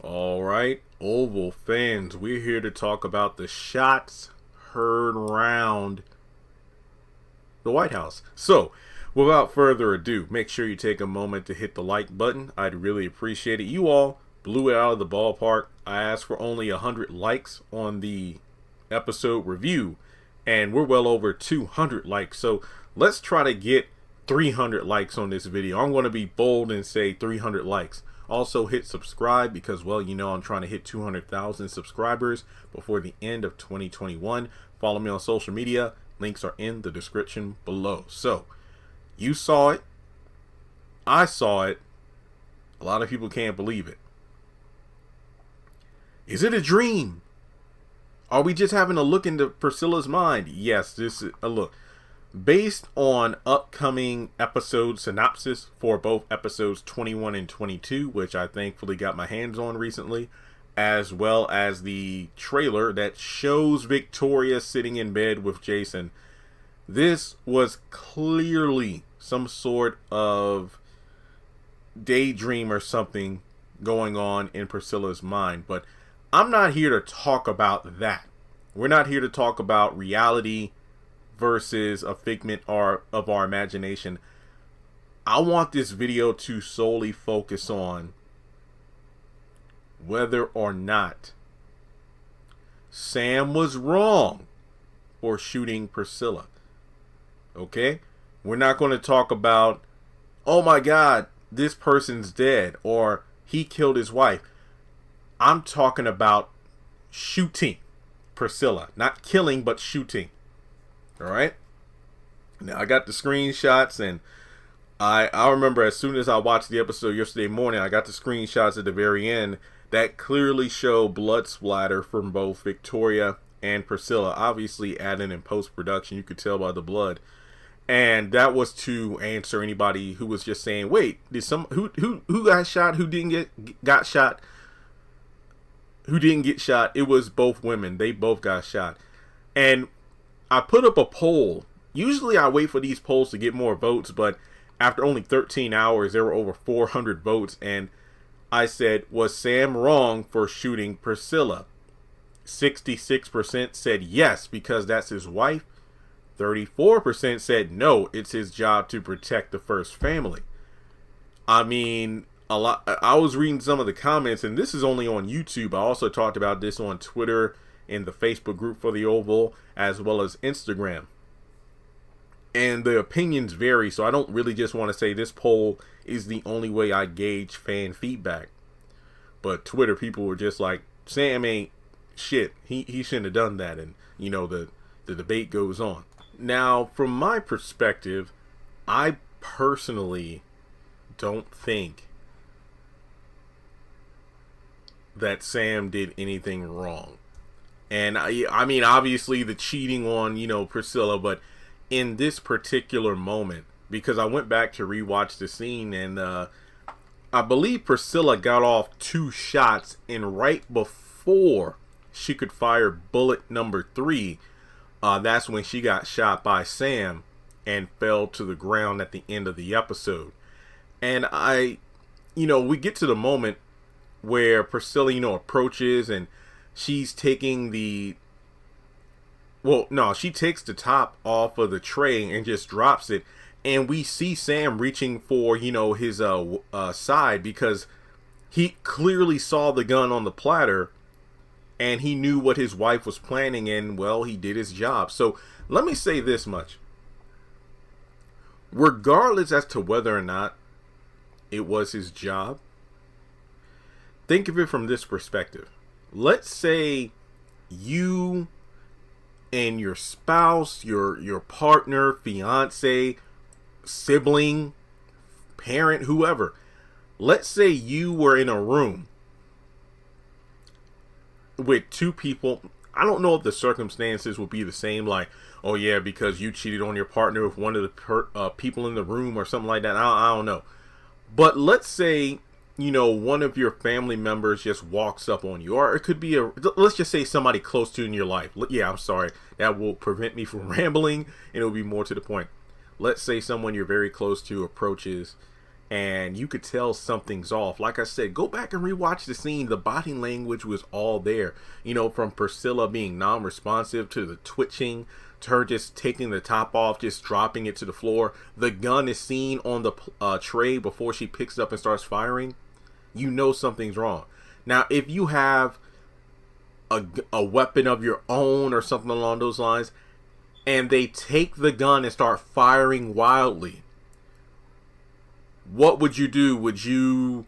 All right, Oval fans, we're here to talk about the shots heard around the White House. So, without further ado, make sure you take a moment to hit the like button. I'd really appreciate it. You all blew it out of the ballpark. I asked for only 100 likes on the episode review, and we're well over 200 likes. So, let's try to get 300 likes on this video. I'm going to be bold and say 300 likes. Also hit subscribe because, well, you know I'm trying to hit 200,000 subscribers before the end of 2021. Follow me on social media. Links are in the description below. So, you saw it. I saw it. A lot of people can't believe it. Is it a dream? Are we just having a look into Priscilla's mind? Yes, this is a look. Based on upcoming episode synopsis for both episodes 21 and 22, which I thankfully got my hands on recently, as well as the trailer that shows Victoria sitting in bed with Jason, this was clearly some sort of daydream or something going on in Priscilla's mind. But I'm not here to talk about that. We're not here to talk about reality versus a figment of our imagination. I want this video to solely focus on whether or not Sam was wrong for shooting Priscilla. Okay? We're not going to talk about, oh my God, this person's dead, or he killed his wife. I'm talking about shooting Priscilla. Not killing, but shooting. All right. Now I got the screenshots, and I remember as soon as I watched the episode yesterday morning, I got the screenshots at the very end that clearly show blood splatter from both Victoria and Priscilla. Obviously, added in post-production, you could tell by the blood, and that was to answer anybody who was just saying, "Wait, did who got shot? Who didn't got shot? Who didn't get shot?" It was both women. They both got shot, and I put up a poll. Usually I wait for these polls to get more votes, but after only 13 hours, there were over 400 votes. And I said, was Sam wrong for shooting Priscilla? 66% said yes, because that's his wife. 34% said no, it's his job to protect the first family. I mean, a lot. I was reading some of the comments, and this is only on YouTube. I also talked about this on Twitter, in the Facebook group for the Oval, as well as Instagram. And the opinions vary, so I don't really just want to say this poll is the only way I gauge fan feedback. But Twitter people were just like, Sam ain't shit. He shouldn't have done that. And, you know, the debate goes on. Now, from my perspective, I personally don't think that Sam did anything wrong. And I mean, obviously the cheating on, you know, Priscilla, but in this particular moment, because I went back to rewatch the scene, and I believe Priscilla got off 2 shots, and right before she could fire bullet number 3, that's when she got shot by Sam and fell to the ground at the end of the episode. And we get to the moment where Priscilla, approaches, and she's taking she takes the top off of the tray and just drops it. And we see Sam reaching for, his side, because he clearly saw the gun on the platter and he knew what his wife was planning, and, well, he did his job. So let me say this much. Regardless as to whether or not it was his job, think of it from this perspective. Let's say you and your spouse, your partner, fiance, sibling, parent, whoever. Let's say you were in a room with 2 people. I don't know if the circumstances would be the same, like, oh yeah, because you cheated on your partner with one of the people in the room or something like that. I don't know. But let's say, one of your family members just walks up on you, or it could be let's just say somebody close to you in your life. Yeah, I'm sorry. That will prevent me from rambling, and it'll be more to the point. Let's say someone you're very close to approaches and you could tell something's off. Like I said, go back and rewatch the scene. The body language was all there, from Priscilla being non-responsive to the twitching to her just taking the top off, just dropping it to the floor. The gun is seen on the tray before she picks it up and starts firing. Something's wrong. Now, if you have a weapon of your own or something along those lines, and they take the gun and start firing wildly, what would you do? Would you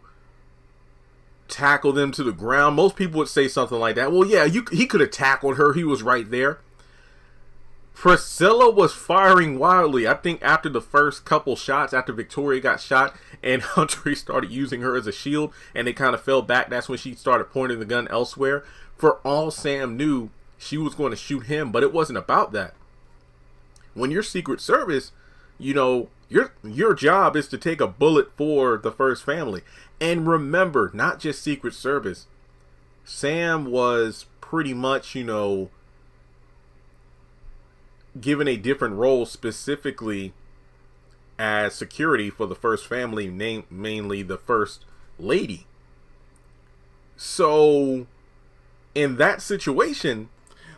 tackle them to the ground? Most people would say something like that. Well, yeah, he could have tackled her. He was right there. Priscilla was firing wildly. I think after the first couple shots, after Victoria got shot and Hunter started using her as a shield and they kind of fell back, that's when she started pointing the gun elsewhere. For all Sam knew, she was going to shoot him, but it wasn't about that. When you're Secret Service, your job is to take a bullet for the first family. And remember, not just Secret Service. Sam was pretty much, given a different role specifically as security for the first family, mainly the first lady. So in that situation,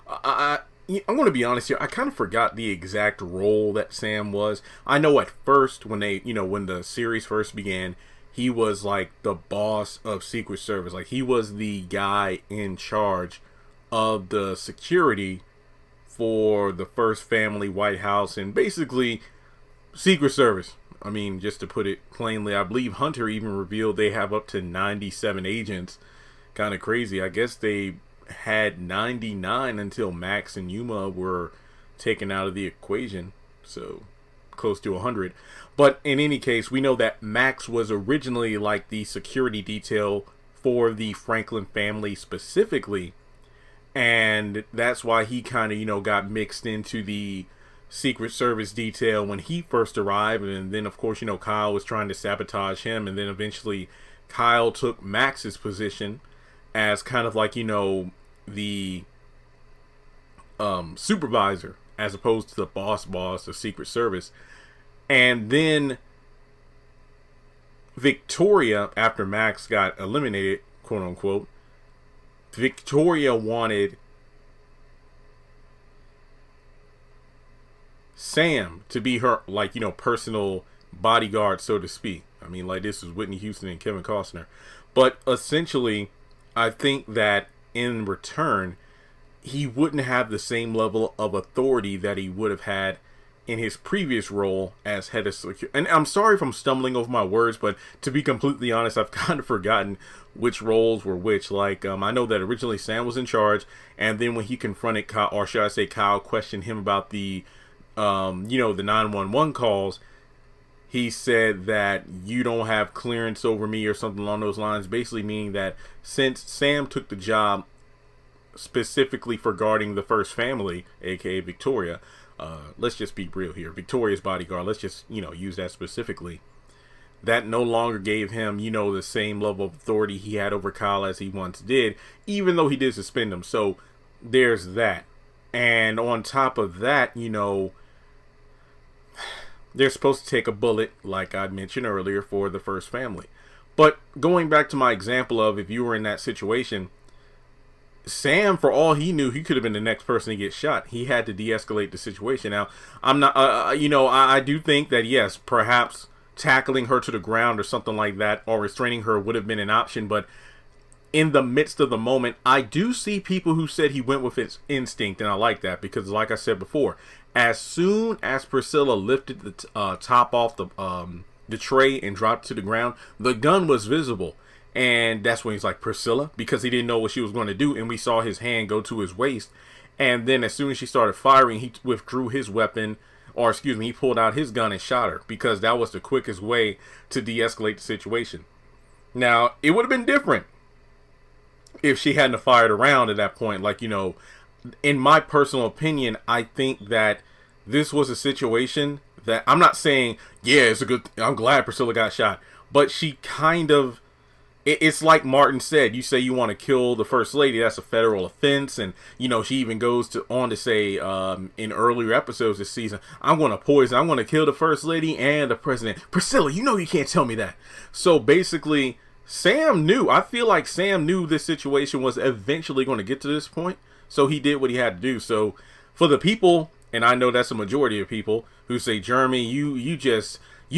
I'm going to be honest here, I kind of forgot the exact role that Sam was. I know at first when when the series first began, he was like the boss of Secret Service. Like he was the guy in charge of the security for the first family, White House, and basically Secret Service. I mean, just to put it plainly, I believe Hunter even revealed they have up to 97 agents. Kind of crazy. I guess they had 99 until Max and Yuma were taken out of the equation. So close to 100. But in any case, we know that Max was originally like the security detail for the Franklin family specifically. And that's why he kind of, got mixed into the Secret Service detail when he first arrived. And then, of course, Kyle was trying to sabotage him. And then eventually Kyle took Max's position as kind of like, the supervisor as opposed to the boss of Secret Service. And then Victoria, after Max got eliminated, quote unquote, Victoria wanted Sam to be her, personal bodyguard, so to speak. I mean, like, this is Whitney Houston and Kevin Costner. But essentially, I think that in return, he wouldn't have the same level of authority that he would have had in his previous role as head of security. And I'm sorry if I'm stumbling over my words, but to be completely honest, I've kind of forgotten which roles were which. Like, I know that originally Sam was in charge, and then when he confronted Kyle, or should I say Kyle questioned him about the, the 911 calls, he said that you don't have clearance over me or something along those lines, basically meaning that since Sam took the job specifically for guarding the first family, aka Victoria, let's just be real here, Victoria's bodyguard, let's just, use that specifically, that no longer gave him, the same level of authority he had over Kyle as he once did, even though he did suspend him. So there's that. And on top of that, they're supposed to take a bullet, like I mentioned earlier, for the first family. But going back to my example of if you were in that situation, Sam, for all he knew, he could have been the next person to get shot. He had to de-escalate the situation. Now, I'm not, I do think that, yes, perhaps tackling her to the ground or something like that, or restraining her would have been an option. But in the midst of the moment, I do see people who said he went with his instinct, and I like that because, like I said before, as soon as Priscilla lifted the top off the tray and dropped to the ground, the gun was visible. And that's when he's like, Priscilla, because he didn't know what she was going to do. And we saw his hand go to his waist. And then as soon as she started firing, he withdrew his weapon, or excuse me, he pulled out his gun and shot her, because that was the quickest way to de-escalate the situation. Now, it would have been different if she hadn't fired around at that point. Like, in my personal opinion, I think that this was a situation that, I'm not saying, yeah, I'm glad Priscilla got shot, but she kind of It's like Martin said, you say you want to kill the first lady, that's a federal offense. And, she even goes on to say in earlier episodes this season, I'm going to kill the first lady and the president. Priscilla, you can't tell me that. So basically, I feel like Sam knew this situation was eventually going to get to this point. So he did what he had to do. So for the people, and I know that's a majority of people who say, Jeremy, you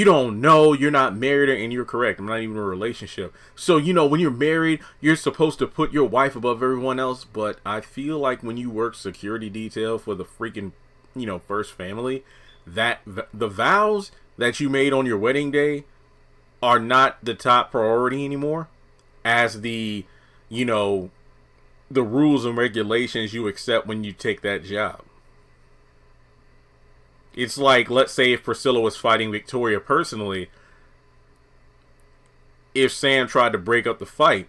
don't know, you're not married, and you're correct. I'm not even in a relationship. So, when you're married, you're supposed to put your wife above everyone else. But I feel like when you work security detail for the freaking, first family, that the vows that you made on your wedding day are not the top priority anymore as the rules and regulations you accept when you take that job. It's like, let's say if Priscilla was fighting Victoria personally, if Sam tried to break up the fight,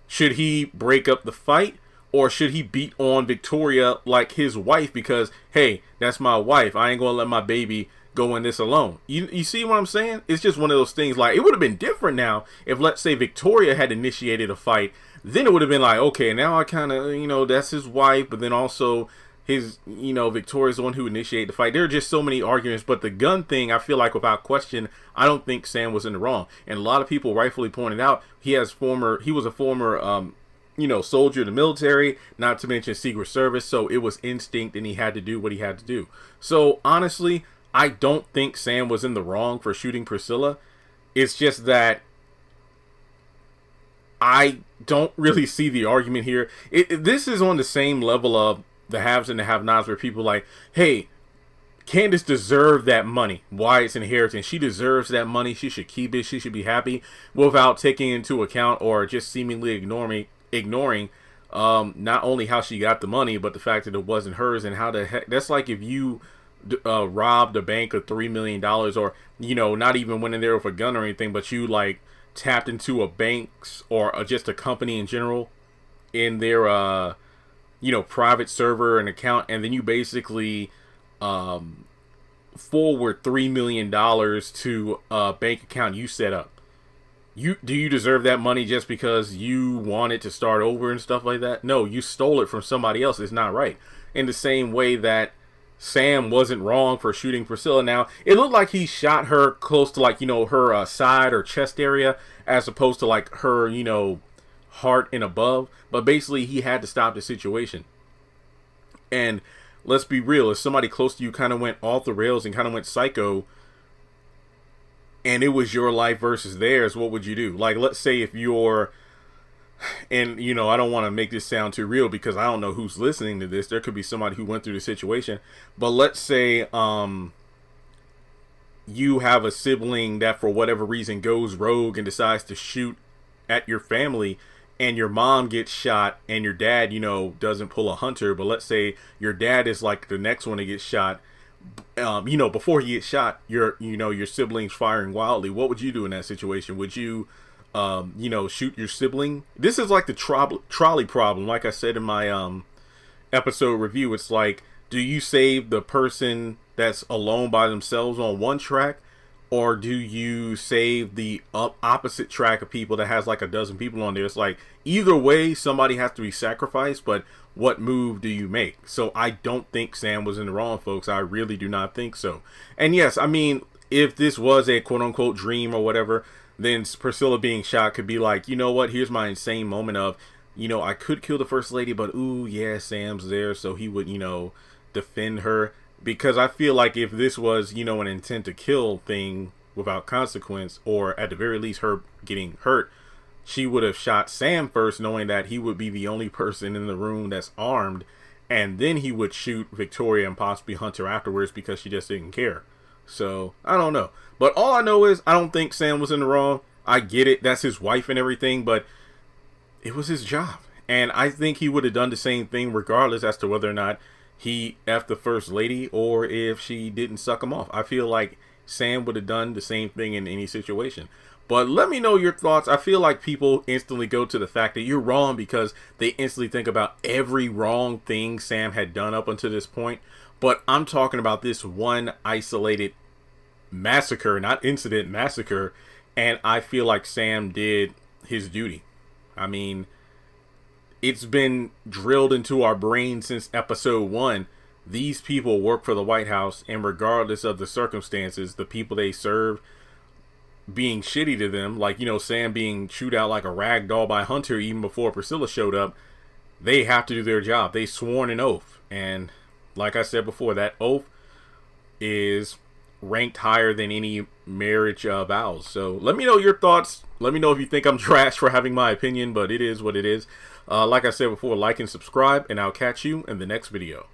should he break up the fight, or should he beat on Victoria like his wife because, hey, that's my wife, I ain't gonna let my baby go in this alone? You see what I'm saying? It's just one of those things. Like, it would have been different now if, let's say, Victoria had initiated a fight. Then it would have been like, okay, now I kind of, that's his wife, but then also Victoria's the one who initiated the fight. There are just so many arguments, but the gun thing, I feel like without question, I don't think Sam was in the wrong. And a lot of people rightfully pointed out he was a former soldier in the military, not to mention Secret Service, so it was instinct and he had to do what he had to do. So honestly, I don't think Sam was in the wrong for shooting Priscilla. It's just that I don't really see the argument here. This is on the same level of the haves and the have-nots, where people like, hey, Candace deserved that money. Why? It's inheritance. She deserves that money. She should keep it. She should be happy, without taking into account or just seemingly ignoring not only how she got the money, but the fact that it wasn't hers. And how the heck, that's like if you robbed a bank of $3 million, or not even went in there with a gun or anything, but you like tapped into a bank's or just a company in general in their private server and account, and then you basically forward $3 million to a bank account you set up. Do you deserve that money just because you wanted to start over and stuff like that? No, you stole it from somebody else. It's not right. In the same way that Sam wasn't wrong for shooting Priscilla. Now, it looked like he shot her close to her side or chest area, as opposed to like her, heart and above. But basically, he had to stop the situation. And let's be real, if somebody close to you kind of went off the rails and kind of went psycho, and it was your life versus theirs, what would you do? Like, let's say if you're, and I don't want to make this sound too real because I don't know who's listening to this. There could be somebody who went through the situation, but let's say you have a sibling that for whatever reason goes rogue and decides to shoot at your family, and your mom gets shot, and your dad, doesn't pull a Hunter, but let's say your dad is like the next one to get shot. Before he gets shot, your sibling's firing wildly. What would you do in that situation? Would you, shoot your sibling? This is like the trolley problem. Like I said in my episode review, it's like, do you save the person that's alone by themselves on one track, or do you save the opposite track of people that has like a dozen people on there? It's like, either way, somebody has to be sacrificed, but what move do you make? So I don't think Sam was in the wrong, folks. I really do not think so. And yes, I mean, if this was a quote-unquote dream or whatever, then Priscilla being shot could be like, you know what, here's my insane moment of, I could kill the first lady, but ooh, yeah, Sam's there, so he would, defend her. Because I feel like if this was, an intent to kill thing without consequence, or at the very least her getting hurt, she would have shot Sam first, knowing that he would be the only person in the room that's armed, and then he would shoot Victoria and possibly Hunter afterwards because she just didn't care. So, I don't know. But all I know is I don't think Sam was in the wrong. I get it, that's his wife and everything, but it was his job. And I think he would have done the same thing regardless as to whether or not he effed the first lady or if she didn't suck him off. I feel like Sam would have done the same thing in any situation. But let me know your thoughts. I feel like people instantly go to the fact that you're wrong because they instantly think about every wrong thing Sam had done up until this point. But I'm talking about this one isolated massacre, not incident, massacre. And I feel like Sam did his duty. I mean, it's been drilled into our brain since episode 1. These people work for the White House, and regardless of the circumstances, the people they serve being shitty to them, like, you know, Sam being chewed out like a rag doll by Hunter even before Priscilla showed up, they have to do their job. They sworn an oath. And like I said before, that oath is ranked higher than any marriage vows. So let me know your thoughts. Let me know if you think I'm trash for having my opinion, but it is what it is. Like I said before, like and subscribe, and I'll catch you in the next video.